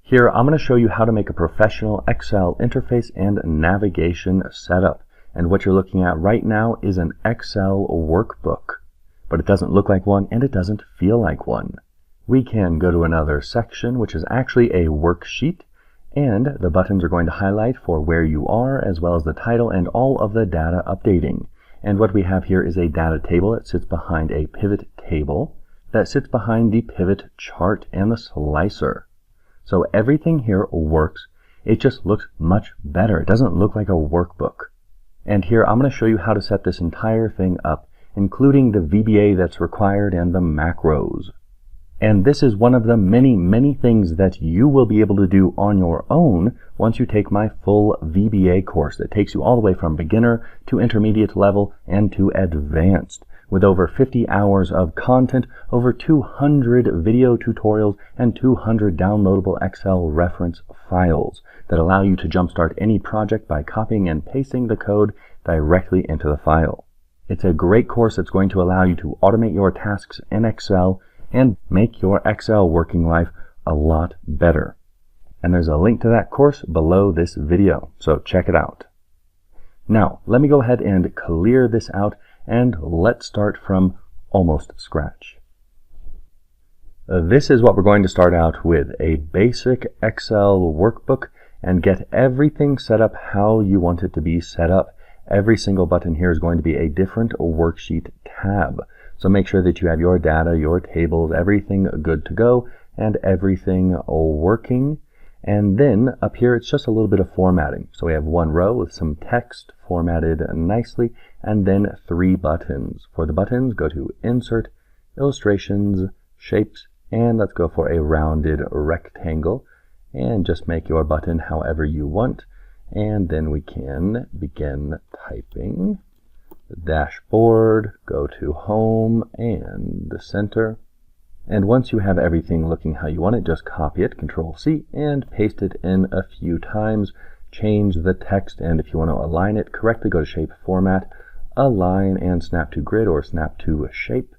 Here, I'm going to show you how to make a professional Excel interface and navigation setup. And what you're looking at right now is an Excel workbook. But it doesn't look like one and it doesn't feel like one. We can go to another section, which is actually a worksheet. And the buttons are going to highlight for where you are, as well as the title and all of the data updating. And what we have here is a data table that sits behind a pivot table, that sits behind the pivot chart and the slicer. So everything here works. It just looks much better. It doesn't look like a workbook. And here I'm going to show you how to set this entire thing up, including the VBA that's required and the macros. And this is one of the many things that you will be able to do on your own once you take my full VBA course that takes you all the way from beginner to intermediate level and to advanced, with over 50 hours of content, over 200 video tutorials, and 200 downloadable Excel reference files that allow you to jumpstart any project by copying and pasting the code directly into the file. It's a great course that's going to allow you to automate your tasks in Excel and make your Excel working life a lot better. And there's a link to that course below this video, so check it out. Now, let me go ahead and clear this out, and let's start from almost scratch. This is what we're going to start out with, a basic Excel workbook, and get everything set up how you want it to be set up. Every single button here is going to be a different worksheet tab. So make sure that you have your data, your tables, everything good to go, and everything working. And then up here, it's just a little bit of formatting. So we have one row with some text formatted nicely, and then 3 buttons. For the buttons, go to Insert, Illustrations, Shapes, and let's go for a rounded rectangle. And just make your button however you want. And then we can begin typing. The dashboard, go to Home and the Center. And once you have everything looking how you want it, just copy it, Control-C, and paste it in a few times. Change the text, and if you want to align it correctly, go to Shape Format, Align, and Snap to Grid or Snap to Shape.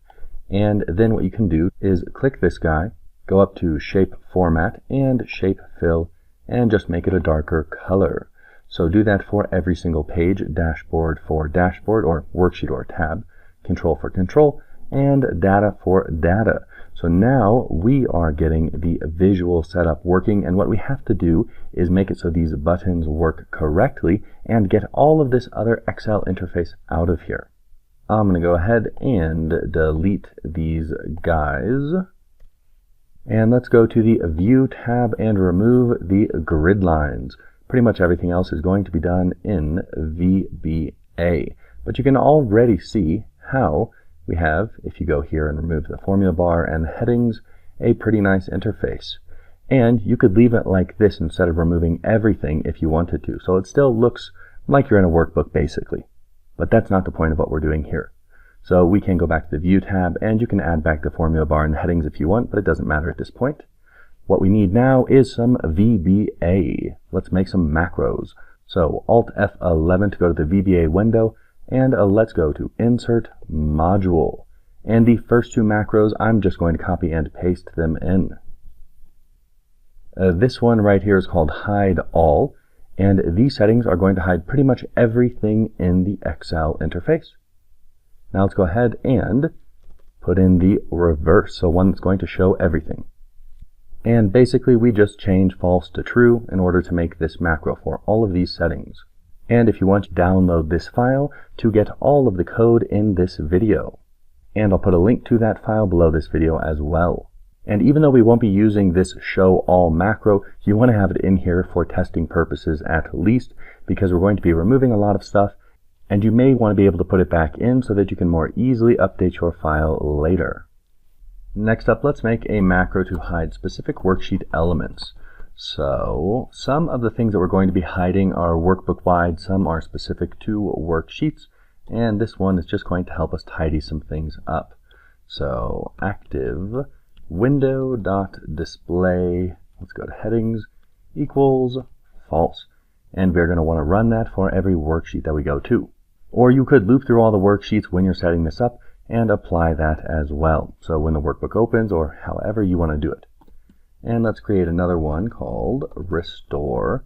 And then what you can do is click this guy, go up to Shape Format and Shape Fill, and just make it a darker color. So do that for every single page, dashboard for dashboard, or worksheet or tab, control for control, and data for data. So now we are getting the visual setup working, and what we have to do is make it so these buttons work correctly and get all of this other Excel interface out of here. I'm going to go ahead and delete these guys. And let's go to the View tab and remove the grid lines. Pretty much everything else is going to be done in VBA. But you can already see how we have, if you go here and remove the formula bar and headings, a pretty nice interface. And you could leave it like this instead of removing everything if you wanted to. So it still looks like you're in a workbook basically. But that's not the point of what we're doing here. So we can go back to the View tab, and you can add back the formula bar and the headings if you want, but it doesn't matter at this point. What we need now is some VBA. Let's make some macros. So Alt F11 to go to the VBA window, and let's go to Insert Module. And the first 2 macros, I'm just going to copy and paste them in. This one right here is called Hide All, and these settings are going to hide pretty much everything in the Excel interface. Now let's go ahead and put in the reverse, so one that's going to show everything. And basically we just change false to true in order to make this macro for all of these settings. And if you want to download this file to get all of the code in this video. And I'll put a link to that file below this video as well. And even though we won't be using this show all macro, you want to have it in here for testing purposes at least, because we're going to be removing a lot of stuff, and you may want to be able to put it back in so that you can more easily update your file later. Next up, let's make a macro to hide specific worksheet elements. So some of the things that we're going to be hiding are workbook wide, some are specific to worksheets, and this one is just going to help us tidy some things up. So active window.display, let's go to headings, equals false. And we're going to want to run that for every worksheet that we go to. Or you could loop through all the worksheets when you're setting this up and apply that as well. So when the workbook opens, or however you want to do it. And let's create another one called Restore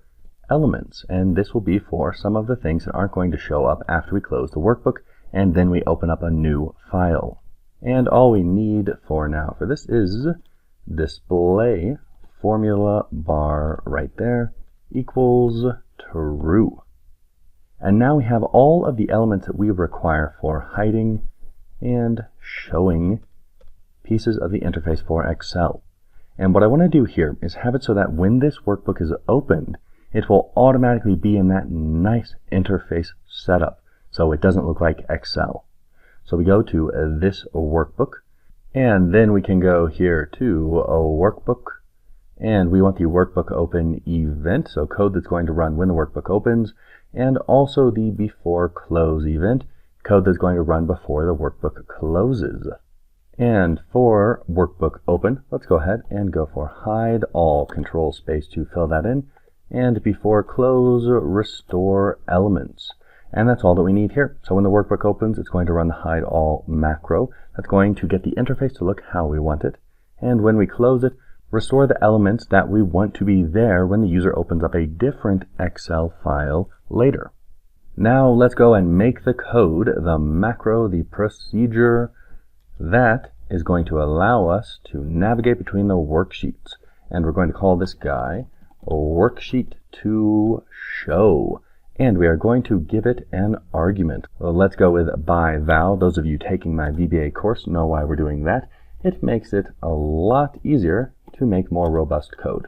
Elements. And this will be for some of the things that aren't going to show up after we close the workbook and then we open up a new file. And all we need for now for this is display formula bar right there equals true. And now we have all of the elements that we require for hiding and showing pieces of the interface for Excel. And what I want to do here is have it so that when this workbook is opened, it will automatically be in that nice interface setup, so it doesn't look like Excel. So we go to this workbook, and then we can go here to a workbook, and we want the workbook open event, so code that's going to run when the workbook opens, and also the before close event, code that's going to run before the workbook closes. And for workbook open, let's go ahead and go for hide all, control space to fill that in, and before close, restore elements. And that's all that we need here. So when the workbook opens, it's going to run the hide all macro. That's going to get the interface to look how we want it. And when we close it, restore the elements that we want to be there when the user opens up a different Excel file later. Now let's go and make the code, the macro, the procedure that is going to allow us to navigate between the worksheets. And we're going to call this guy Worksheet to Show. And we are going to give it an argument. Well, let's go with by val. Those of you taking my VBA course know why we're doing that. It makes it a lot easier to make more robust code,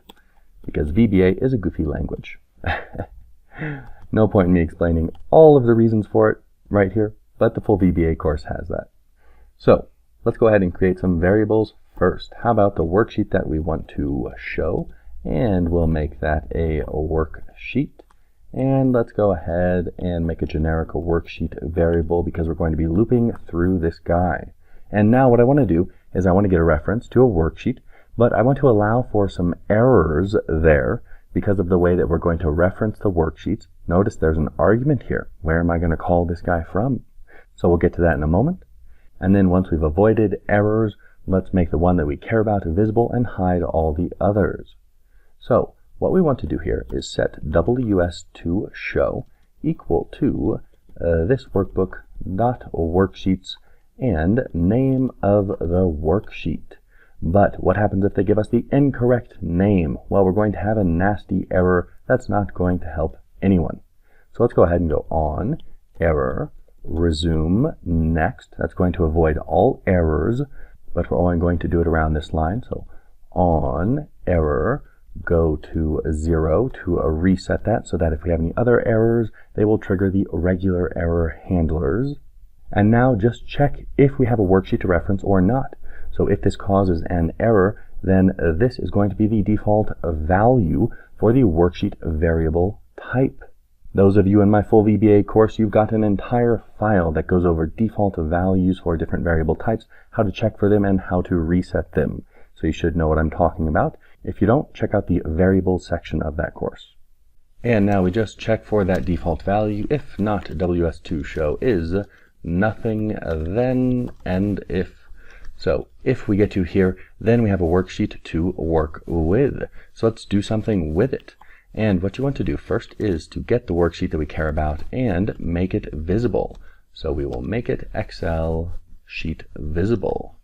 because VBA is a goofy language. No point in me explaining all of the reasons for it right here, but the full VBA course has that. So let's go ahead and create some variables first. How about the worksheet that we want to show? And we'll make that a worksheet. And let's go ahead and make a generic worksheet variable because we're going to be looping through this guy. And now what I want to do is I want to get a reference to a worksheet, but I want to allow for some errors there because of the way that we're going to reference the worksheets. Notice there's an argument here. Where am I going to call this guy from? So we'll get to that in a moment. And then once we've avoided errors, let's make the one that we care about visible and hide all the others. So what we want to do here is set WS to show equal to this workbook dot worksheets and name of the worksheet. But what happens if they give us the incorrect name? Well, we're going to have a nasty error that's not going to help anyone. So let's go ahead and go on, error, resume, next. That's going to avoid all errors, but we're only going to do it around this line. So on, error, go to 0 to reset that so that if we have any other errors, they will trigger the regular error handlers. And now just check if we have a worksheet to reference or not. So if this causes an error, then this is going to be the default value for the worksheet variable type. Those of you in my full VBA course, you've got an entire file that goes over default values for different variable types, how to check for them, and how to reset them. So you should know what I'm talking about. If you don't, check out the variables section of that course. And now we just check for that default value. If not, WS2show is nothing, then, and if. So if we get to here, then we have a worksheet to work with. So let's do something with it. And what you want to do first is to get the worksheet that we care about and make it visible. So we will make it Excel sheet visible.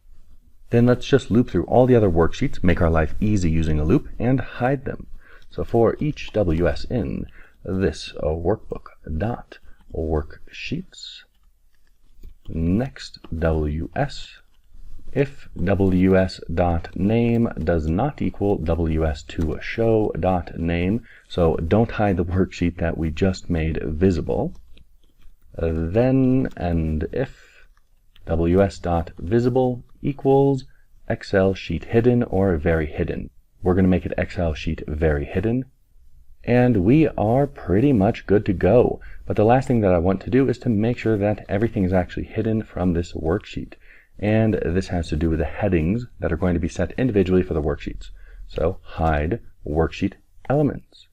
Then let's just loop through all the other worksheets, make our life easy using a loop, and hide them. So for each WS in this workbook dot worksheets, next WS, if ws.name does not equal ws2show.name, so don't hide the worksheet that we just made visible, then and if ws.visible equals Excel sheet hidden or very hidden. We're going to make it Excel sheet very hidden. And we are pretty much good to go. But the last thing that I want to do is to make sure that everything is actually hidden from this worksheet. And this has to do with the headings that are going to be set individually for the worksheets. So hide worksheet elements.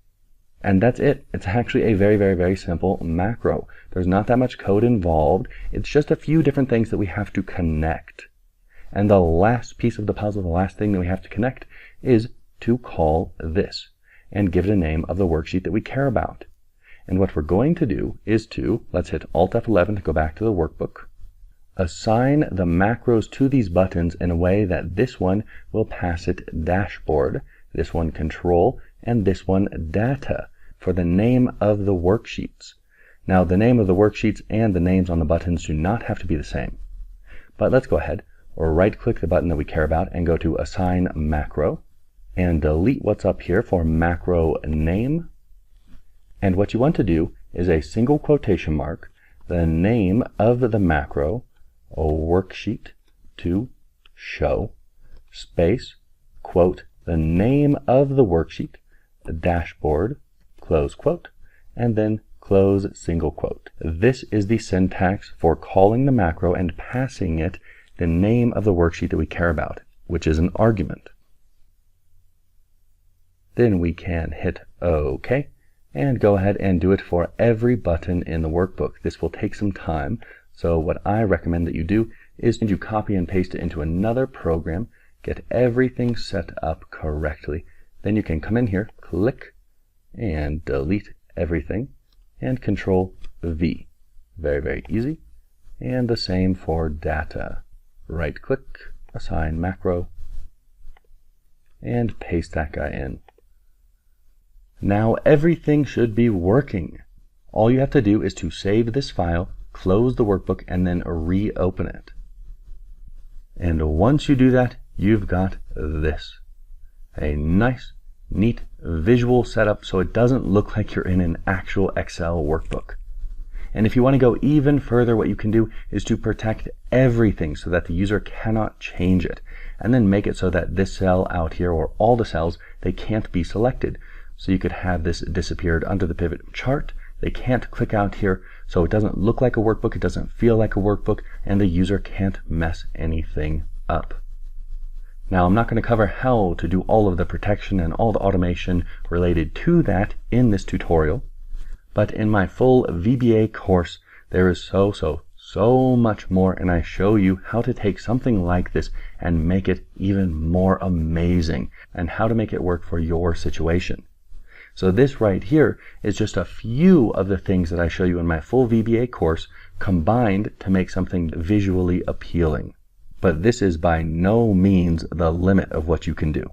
And that's it. It's actually a very, very, very simple macro. There's not that much code involved. It's just a few different things that we have to connect. And the last piece of the puzzle, the last thing that we have to connect is to call this and give it a name of the worksheet that we care about. And what we're going to do is let's hit Alt F11 to go back to the workbook, assign the macros to these buttons in a way that this one will pass it dashboard, this one control, and this one data for the name of the worksheets. Now the name of the worksheets and the names on the buttons do not have to be the same. But let's go ahead or right click the button that we care about and go to Assign Macro and delete what's up here for macro name. And what you want to do is a single quotation mark, the name of the macro, a worksheet to show, space, quote, the name of the worksheet, dashboard, close quote, and then close single quote. This is the syntax for calling the macro and passing it the name of the worksheet that we care about, which is an argument. Then we can hit OK and go ahead and do it for every button in the workbook. This will take some time, so what I recommend that you do is you copy and paste it into another program, get everything set up correctly. Then you can come in here, click, and delete everything, and Control V. Very, very easy. And the same for data. Right click, assign macro, and paste that guy in. Now everything should be working. All you have to do is to save this file, close the workbook, and then reopen it. And once you do that, you've got this. A nice, neat visual setup so it doesn't look like you're in an actual Excel workbook. And if you want to go even further, what you can do is to protect everything so that the user cannot change it, and then make it so that this cell out here, or all the cells, they can't be selected. So you could have this disappeared under the pivot chart. They can't click out here, so it doesn't look like a workbook, it doesn't feel like a workbook, and the user can't mess anything up. Now, I'm not going to cover how to do all of the protection and all the automation related to that in this tutorial, but in my full VBA course, there is so much more, and I show you how to take something like this and make it even more amazing, and how to make it work for your situation. So this right here is just a few of the things that I show you in my full VBA course combined to make something visually appealing. But this is by no means the limit of what you can do.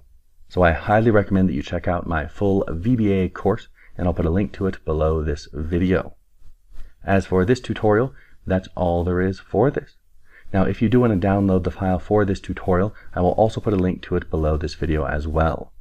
So I highly recommend that you check out my full VBA course, and I'll put a link to it below this video. As for this tutorial, that's all there is for this. Now, if you do want to download the file for this tutorial, I will also put a link to it below this video as well.